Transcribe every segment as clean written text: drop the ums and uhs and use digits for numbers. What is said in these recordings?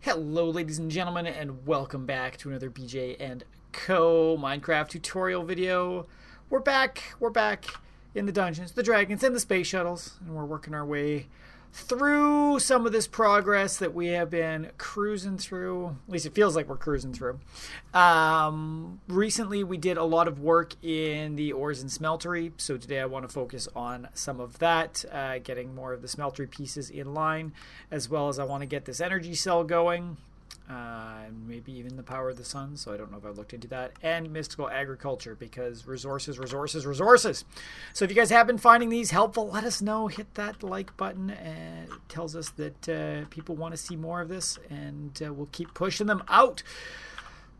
Hello ladies and gentlemen, and welcome back to another Bj&Co Minecraft tutorial video. We're back in the dungeons, the dragons, and the space shuttles, and we're working our way through some of this progress that we have been cruising through. At least it feels like we're cruising through. Recently we did a lot of work in the ores and smeltery, so today I want to focus on some of that, getting more of the smeltery pieces in line, as well as I want to get this energy cell going. Maybe even the power of the sun, so I don't know if I've looked into that, and mystical agriculture, because resources. So if you guys have been finding these helpful, let us know. Hit that like button, and it tells us that people want to see more of this, and we'll keep pushing them out.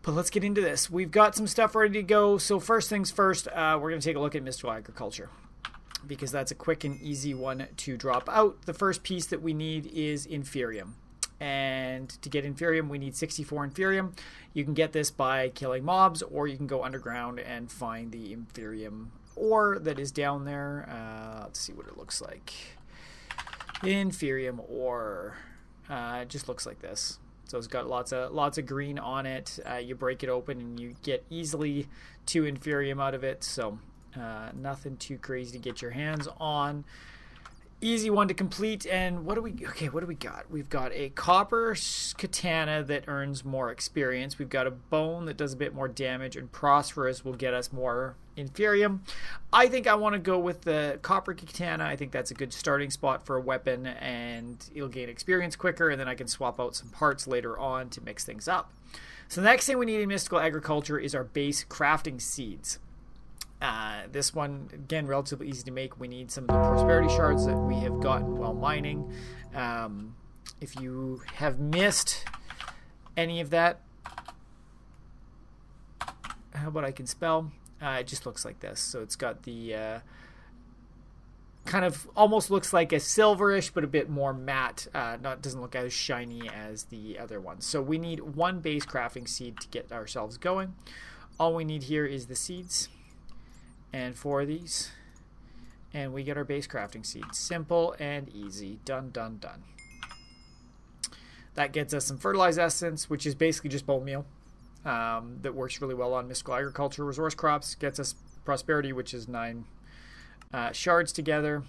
But let's get into this. We've got some stuff ready to go, so first things first, we're going to take a look at mystical agriculture, because that's a quick and easy one to drop out. The first piece that we need is inferium. And to get inferium, we need 64 inferium. You can get this by killing mobs, or you can go underground and find the inferium ore that is down there. Let's see what it looks like. Inferium ore. It just looks like this. So it's got lots of green on it. You break it open and you get easily 2 inferium out of it. So nothing too crazy to get your hands on. Easy one to complete. And what do we got? We've got a copper katana that earns more experience. We've got a bone that does a bit more damage, and prosperous will get us more inferium. I think I want to go with the copper katana. I think that's a good starting spot for a weapon, and it'll gain experience quicker, and then I can swap out some parts later on to mix things up. So the next thing we need in mystical agriculture is our base crafting seeds. This one, again, relatively easy to make. We need some of the prosperity shards that we have gotten while mining. If you have missed any of that, how about I can spell? It just looks like this. So it's got the kind of almost looks like a silverish, but a bit more matte. Doesn't look as shiny as the other one. So we need 1 base crafting seed to get ourselves going. All we need here is the seeds. And 4 of these, and we get our base crafting seed. Simple and easy. Done. That gets us some fertilized essence, which is basically just bone meal. That works really well on mystical agriculture resource crops. Gets us prosperity, which is 9 shards together.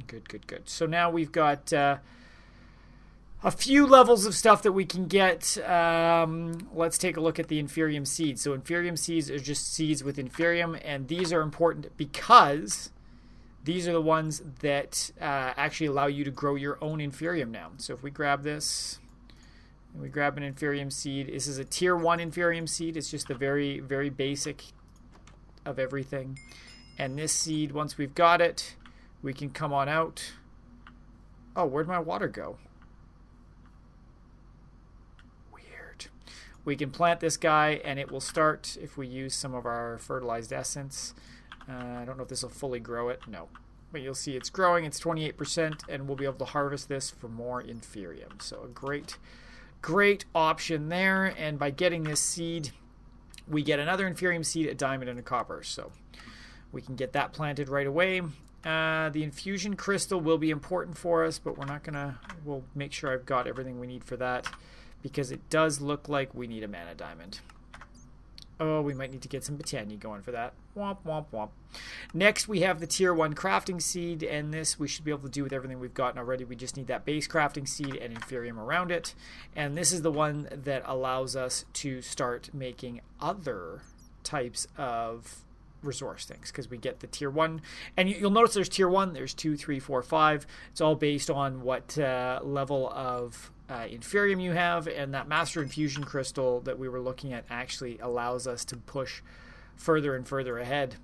Good. So now we've got a few levels of stuff that we can get. Let's take a look at the inferium seeds. So inferium seeds are just seeds with inferium, and these are important because these are the ones that actually allow you to grow your own inferium now. So if we grab this, and we grab an inferium seed, this is a tier 1 inferium seed. It's just the very, very basic of everything. And this seed, once we've got it, we can come on out. Oh, where'd my water go? We can plant this guy, and it will start if we use some of our fertilized essence. I don't know if this will fully grow it. No. But you'll see it's growing. It's 28%, and we'll be able to harvest this for more inferium. So a great option there. And by getting this seed, we get another inferium seed, a diamond, and a copper. So we can get that planted right away. The infusion crystal will be important for us, but we're not going to... We'll make sure I've got everything we need for that, because it does look like we need a mana diamond. Oh, we might need to get some Botania going for that. Womp. Next, we have the tier 1 crafting seed, and this we should be able to do with everything we've gotten already. We just need that base crafting seed and inferium around it. And this is the one that allows us to start making other types of resource things, because we get the tier 1, and you'll notice there's tier 1, there's 2, 3, 4, 5. It's all based on what level of inferium you have, and that master infusion crystal that we were looking at actually allows us to push further and further ahead.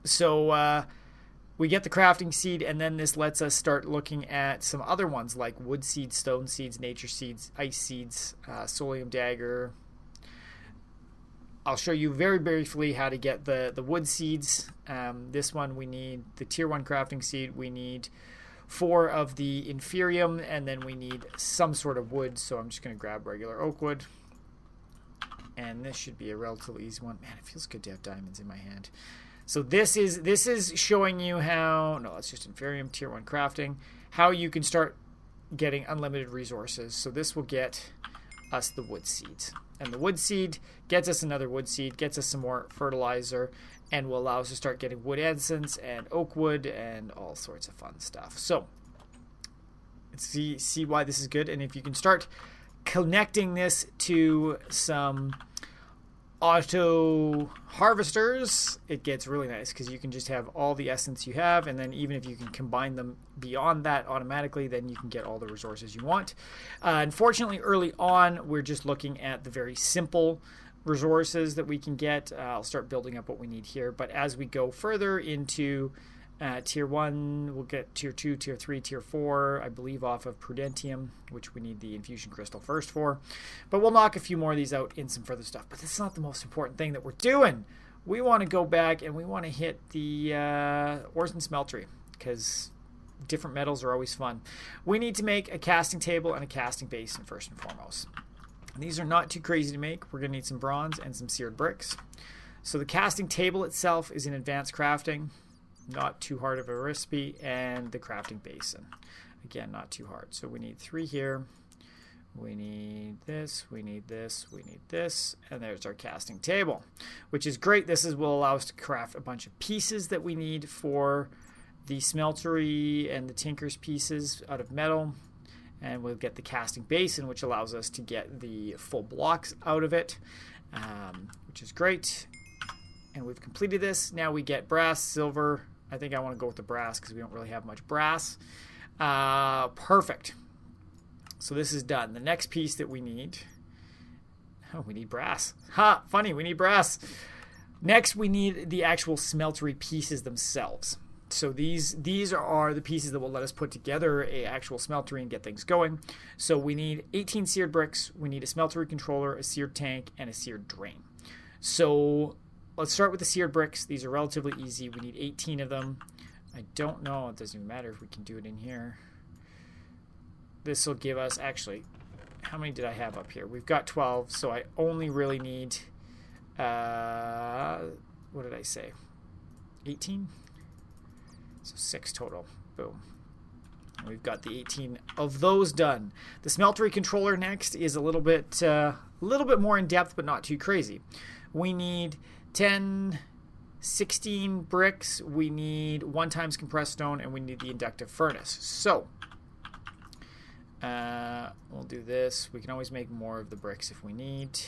So we get the crafting seed, and then this lets us start looking at some other ones like wood seeds, stone seeds, nature seeds, ice seeds, solium dagger. I'll show you very briefly how to get the wood seeds. This one we need the tier 1 crafting seed. We need 4 of the inferium, and then we need some sort of wood. So I'm just going to grab regular oak wood. And this should be a relatively easy one. Man, it feels good to have diamonds in my hand. So this is showing you how, no, it's just inferium tier 1 crafting, how you can start getting unlimited resources. So this will get us the wood seeds. And the wood seed gets us another wood seed, gets us some more fertilizer, and will allow us to start getting wood essence and oak wood and all sorts of fun stuff. So see why this is good. And if you can start connecting this to some auto harvesters, it gets really nice because you can just have all the essence you have, and then even if you can combine them beyond that automatically, then you can get all the resources you want. Unfortunately, early on, we're just looking at the very simple resources that we can get. I'll start building up what we need here, but as we go further into tier 1, we'll get tier 2, tier 3, tier 4, I believe off of Prudentium, which we need the infusion crystal first for. But we'll knock a few more of these out in some further stuff. But that's not the most important thing that we're doing. We want to go back and we want to hit the ores and smeltery, because different metals are always fun. We need to make a casting table and a casting basin first and foremost. And these are not too crazy to make. We're going to need some bronze and some seared bricks. So the casting table itself is in advanced crafting. Not too hard of a recipe, and the crafting basin, again, not too hard. So we need 3 here, we need this, we need this, we need this, and there's our casting table, which is great. This will allow us to craft a bunch of pieces that we need for the smeltery and the tinker's pieces out of metal, and we'll get the casting basin, which allows us to get the full blocks out of it, which is great. And we've completed this. Now we get brass, silver. I think I want to go with the brass because we don't really have much brass. Perfect. So this is done. The next piece that we need... Oh, we need brass. Ha! Funny, we need brass. Next, we need the actual smeltery pieces themselves. So these are the pieces that will let us put together a actual smeltery and get things going. So we need 18 seared bricks. We need a smeltery controller, a seared tank, and a seared drain. So... let's start with the seared bricks. These are relatively easy. We need 18 of them. I don't know. It doesn't even matter if we can do it in here. This will give us, actually, how many did I have up here? We've got 12, so I only really need, what did I say? 18? So 6 total. Boom. And we've got the 18 of those done. The Smeltery Controller next is a little bit more in depth, but not too crazy. We need 10, 16 bricks, we need 1 times compressed stone, and we need the inductive furnace. So, we'll do this. We can always make more of the bricks if we need.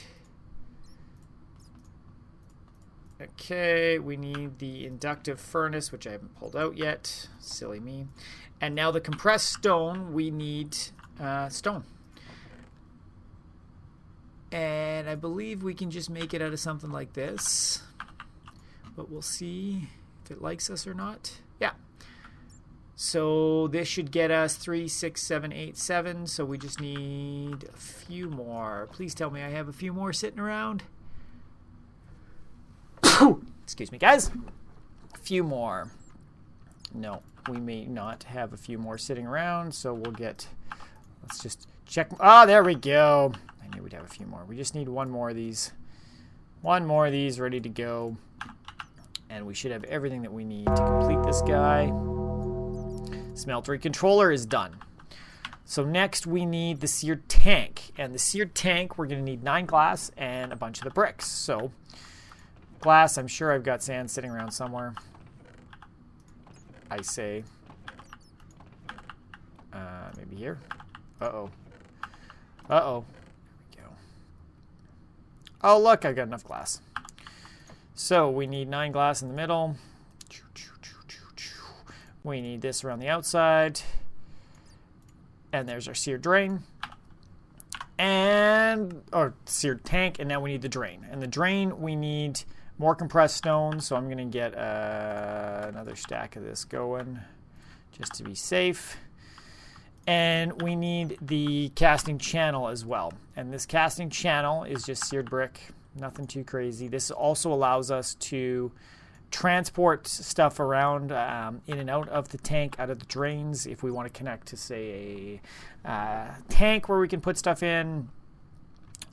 Okay, we need the inductive furnace, which I haven't pulled out yet. Silly me. And now the compressed stone, we need stone. And I believe we can just make it out of something like this. But we'll see if it likes us or not. Yeah. So this should get us 3, 6, 7, 8, 7. So we just need a few more. Please tell me I have a few more sitting around. Excuse me, guys. A few more. No, we may not have a few more sitting around. So we'll get... let's just check... ah, there we go. I knew we'd have a few more. We just need 1 more of these. 1 more of these ready to go. And we should have everything that we need to complete this guy. Smeltery Controller is done. So next we need the seared tank. And the seared tank, we're going to need 9 glass and a bunch of the bricks. So glass, I'm sure I've got sand sitting around somewhere. I say. Maybe here. Uh-oh. Uh-oh. Oh, look, I've got enough glass. So we need 9 glass in the middle. We need this around the outside. And there's our seared drain. Or seared tank. And now we need the drain. And the drain, we need more compressed stone. So I'm going to get another stack of this going just to be safe. And we need the casting channel as well. And this casting channel is just seared brick. Nothing too crazy. This also allows us to transport stuff around in and out of the tank, out of the drains, if we want to connect to, say, a tank where we can put stuff in,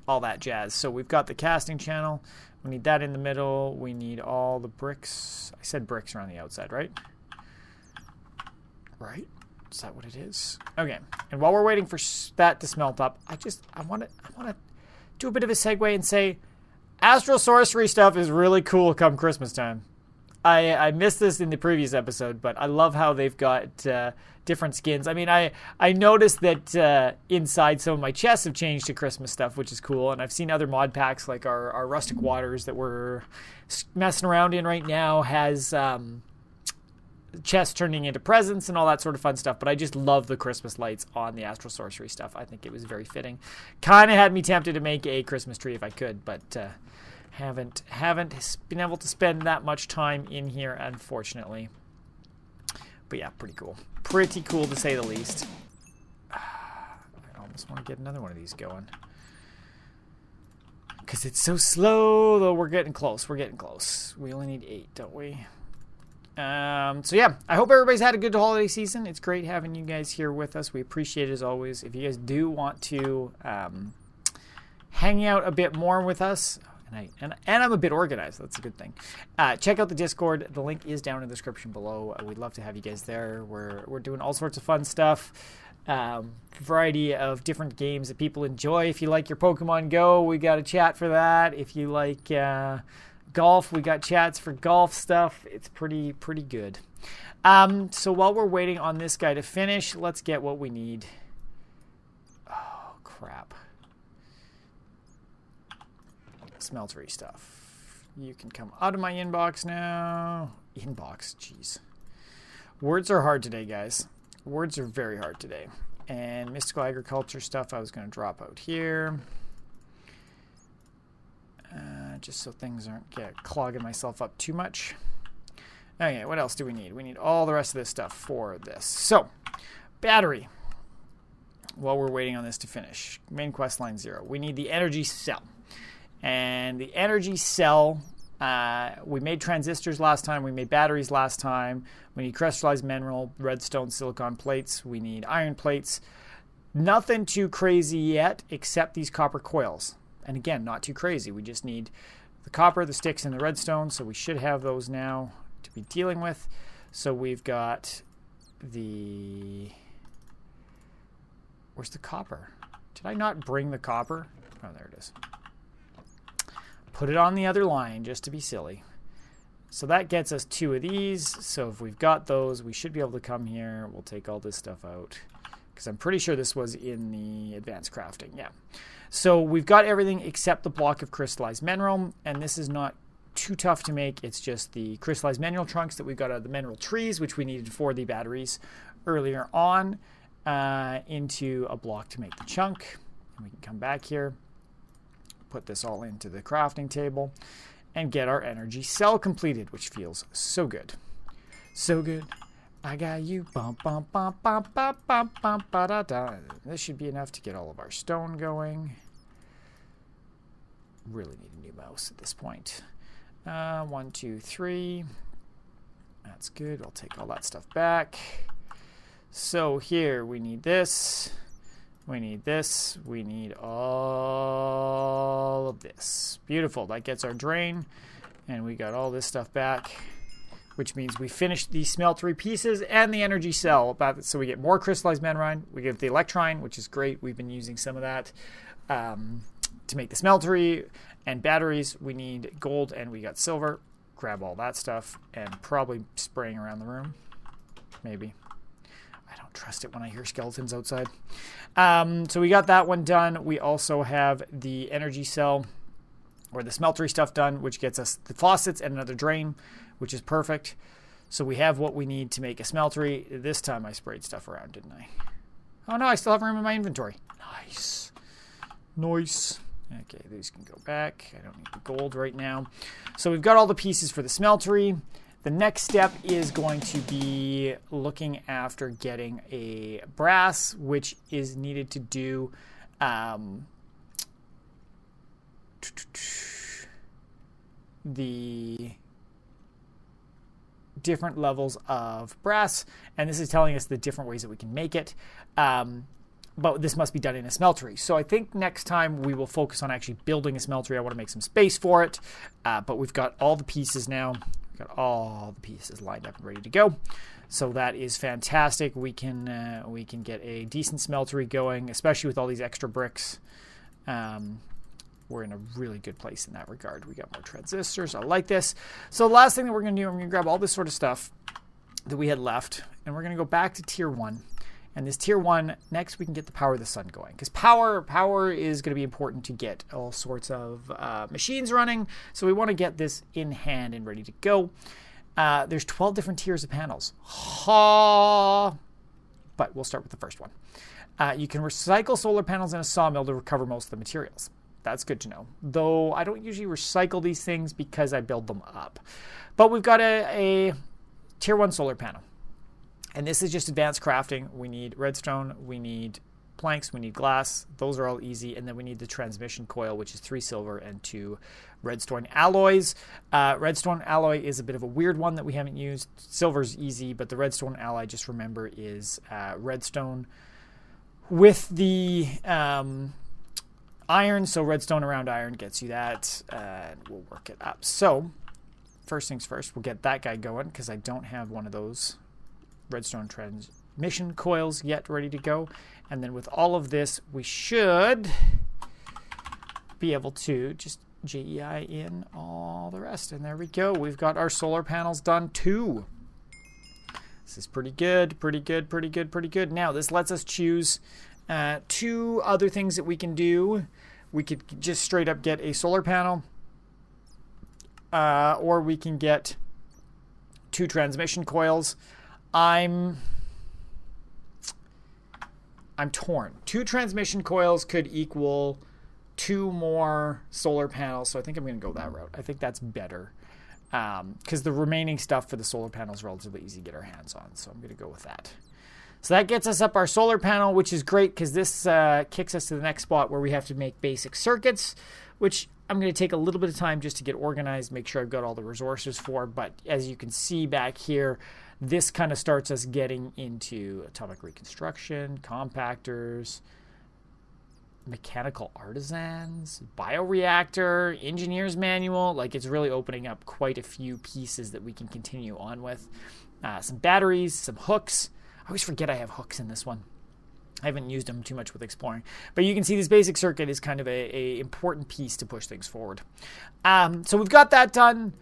all that jazz. So we've got the casting channel. We need that in the middle. We need all the bricks. I said bricks around the outside, right? Right? Is that what it is? Okay. And while we're waiting for that to smelt up, I want to do a bit of a segue and say Astral Sorcery stuff is really cool come Christmas time. I missed this in the previous episode, but I love how they've got different skins. I mean, I noticed that inside some of my chests have changed to Christmas stuff, which is cool. And I've seen other mod packs like our Rustic Waters that we're messing around in right now has chests turning into presents and all that sort of fun stuff. But I just love the Christmas lights on the Astral Sorcery stuff. I think it was very fitting. Kind of had me tempted to make a Christmas tree if I could, but haven't been able to spend that much time in here, unfortunately. But yeah, pretty cool. Pretty cool to say the least. I almost want to get another one of these going. Because it's so slow, though. We're getting close. We're getting close. We only need 8, don't we? So yeah, I hope everybody's had a good holiday season. It's great having you guys here with us. We appreciate it as always. If you guys do want to hang out a bit more with us, and I'm a bit organized. That's a good thing. Check out the Discord. The link is down in the description below. We'd love to have you guys there. We're doing all sorts of fun stuff. Variety of different games that people enjoy. If you like your Pokemon Go, we got a chat for that. If you like golf, we got chats for golf stuff. It's pretty good. So while we're waiting on this guy to finish, let's get what we need. Oh, crap. Smeltery stuff. You can come out of my inbox now. Inbox, jeez. Words are hard today, guys. Words are very hard today. And mystical agriculture stuff I was going to drop out here. Just so things aren't clogging myself up too much. Okay, what else do we need? We need all the rest of this stuff for this. So, battery. While we're waiting on this to finish. Main quest line 0. We need the energy cell. And the energy cell, we made transistors last time. We made batteries last time. We need crystallized mineral, redstone, silicon plates. We need iron plates. Nothing too crazy yet except these copper coils. And again, not too crazy. We just need the copper, the sticks, and the redstone. So we should have those now to be dealing with. So we've got the... Where's the copper? Did I not bring the copper? Oh, there it is. Put it on the other line just to be silly. So that gets us 2 of these. So if we've got those, we should be able to come here. We'll take all this stuff out. Because I'm pretty sure this was in the advanced crafting. Yeah. So we've got everything except the block of crystallized mineral. And this is not too tough to make. It's just the crystallized mineral trunks that we've got out of the mineral trees, which we needed for the batteries earlier on, into a block to make the chunk. And we can come back here. Put this all into the crafting table and get our energy cell completed, which feels so good. So good. I got you. Bum, bum, bum, bum, bum, bum, bum, ba, da, da. This should be enough to get all of our stone going. Really need a new mouse at this point. 1, 2, 3. That's good. I'll take all that stuff back. So here we need this. We need this. We need all of this. Beautiful. That gets our drain. And we got all this stuff back, which means we finished the smeltery pieces and the energy cell. So we get more crystallized mineral. We get the electrine, which is great. We've been using some of that to make the smeltery and batteries. We need gold and we got silver. Grab all that stuff and probably spraying around the room. Maybe. I don't trust it when I hear skeletons outside. So we got that one done. We also have the energy cell or the smeltery stuff done, which gets us the faucets and another drain, which is perfect. So we have what we need to make a smeltery. This time I sprayed stuff around, didn't I? Oh no, I still have room in my inventory. Nice. Nice. Okay, these can go back. I don't need the gold right now. So we've got all the pieces for the smeltery. The next step is going to be looking after getting a brass, which is needed to do the different levels of brass. And this is telling us the different ways that we can make it. But this must be done in a smeltery. So I think next time we will focus on actually building a smeltery. I want to make some space for it. But we've got all the pieces now. Got all the pieces lined up and ready to go. So that is fantastic. We can get a decent smeltery going, especially with all these extra bricks. We're in a really good place in that regard. We got more transistors. I like this. So the last thing that we're going to do, I'm going to grab all this sort of stuff that we had left, and we're going to go back to tier 1. And this tier 1, next we can get the power of the sun going. Because power is going to be important to get all sorts of machines running. So we want to get this in hand and ready to go. There's 12 different tiers of panels. But we'll start with the first one. You can recycle solar panels in a sawmill to recover most of the materials. That's good to know. Though I don't usually recycle these things because I build them up. But we've got a tier 1 solar panel. And this is just advanced crafting. We need redstone, we need planks, we need glass. Those are all easy. And then we need the transmission coil, which is 3 silver and 2 redstone alloys. Redstone alloy is a bit of a weird one that we haven't used. Silver's easy, but the redstone alloy, just remember, is redstone with the iron. So redstone around iron gets you that. And we'll work it up. So first things first, we'll get that guy going because I don't have one of those redstone transmission coils yet ready to go. And then with all of this, we should be able to just JEI in all the rest. And there we go. We've got our solar panels done too. This is pretty good, pretty good, pretty good, pretty good. Now, this lets us choose 2 other things that we can do. We could just straight up get a solar panel, or we can get 2 transmission coils. I'm torn. 2 transmission coils could equal 2 more solar panels, so I think I'm going to go that route. I think that's better because the remaining stuff for the solar panel is relatively easy to get our hands on, so I'm going to go with that. So that gets us up our solar panel, which is great because this kicks us to the next spot where we have to make basic circuits, which I'm going to take a little bit of time just to get organized, make sure I've got all the resources for. But as you can see back here, this kind of starts us getting into atomic reconstruction, compactors, mechanical artisans, bioreactor, engineer's manual. Like, it's really opening up quite a few pieces that we can continue on with. Some batteries, some hooks. I always forget I have hooks in this one. I haven't used them too much with exploring. But you can see this basic circuit is kind of a important piece to push things forward. So we've got that done.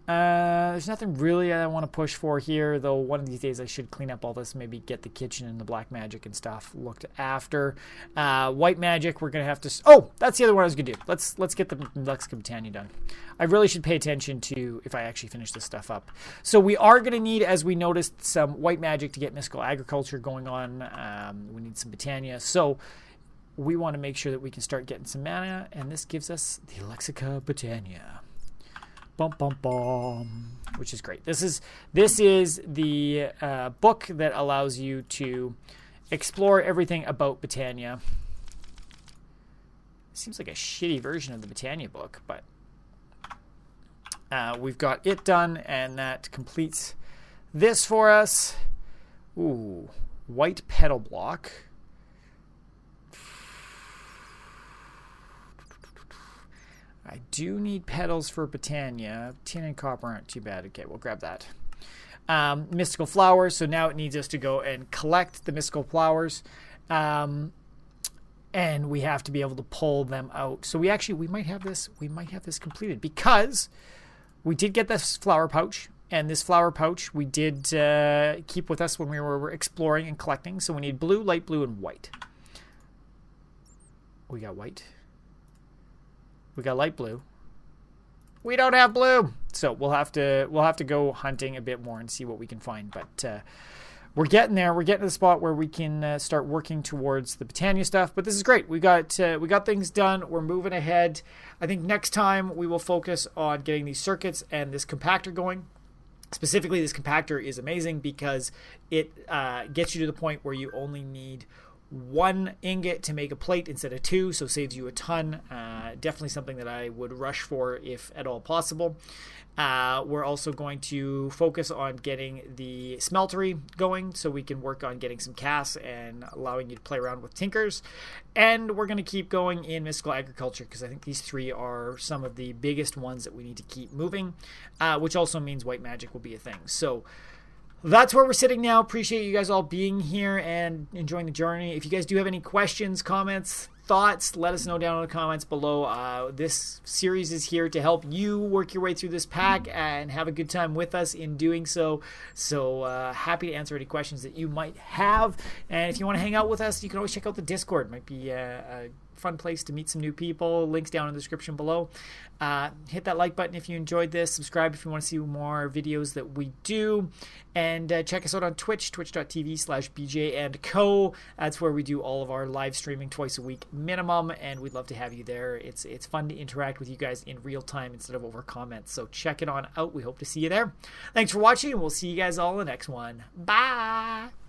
There's nothing really I want to push for here, though one of these days I should clean up all this, maybe get the kitchen and the black magic and stuff looked after. White magic, we're going to have to... Oh, that's the other one I was going to do. Let's get the Lexica Botanica done. I really should pay attention to if I actually finish this stuff up. So we are going to need, as we noticed, some white magic to get mystical agriculture going on. We need some Botania. So we want to make sure that we can start getting some mana, and this gives us the Lexica Botanica. Bum, bum, bum, which is great. This is the book that allows you to explore everything about Botania. Seems like a shitty version of the Botania book, but we've got it done, and that completes this for us. Ooh, white pedal block. I do need petals for Botania. Tin and copper aren't too bad. Okay, we'll grab that. Mystical flowers. So now it needs us to go and collect the mystical flowers. And we have to be able to pull them out. So we might have this completed because we did get this flower pouch. And this flower pouch we did keep with us when we were exploring and collecting. So we need blue, light blue, and white. We got white. We got light blue. We don't have blue, so we'll have to go hunting a bit more and see what we can find. But we're getting there. We're getting to the spot where we can start working towards the Botania stuff. But this is great. We got things done. We're moving ahead. I think next time we will focus on getting these circuits and this compactor going. Specifically, this compactor is amazing because it gets you to the point where you only need 1 ingot to make a plate instead of 2, so saves you a ton. Definitely something that I would rush for if at all possible. We're also going to focus on getting the smeltery going so we can work on getting some casts and allowing you to play around with tinkers. And we're going to keep going in mystical agriculture because I think these 3 are some of the biggest ones that we need to keep moving, which also means white magic will be a thing. So that's where we're sitting now. Appreciate you guys all being here and enjoying the journey. If you guys do have any questions, comments, thoughts, let us know down in the comments below. This series is here to help you work your way through this pack and have a good time with us in doing so. So happy to answer any questions that you might have. And if you want to hang out with us, you can always check out the Discord. Might be a fun place to meet some new people. Links down in the description below. Hit that like button if you enjoyed this. Subscribe if you want to see more videos that we do. And check us out on Twitch, twitch.tv/Bj&Co. That's where we do all of our live streaming twice a week minimum, and we'd love to have you there. It's fun to interact with you guys in real time instead of over comments. So check it on out. We hope to see you there. Thanks for watching, and we'll see you guys all in the next one. Bye!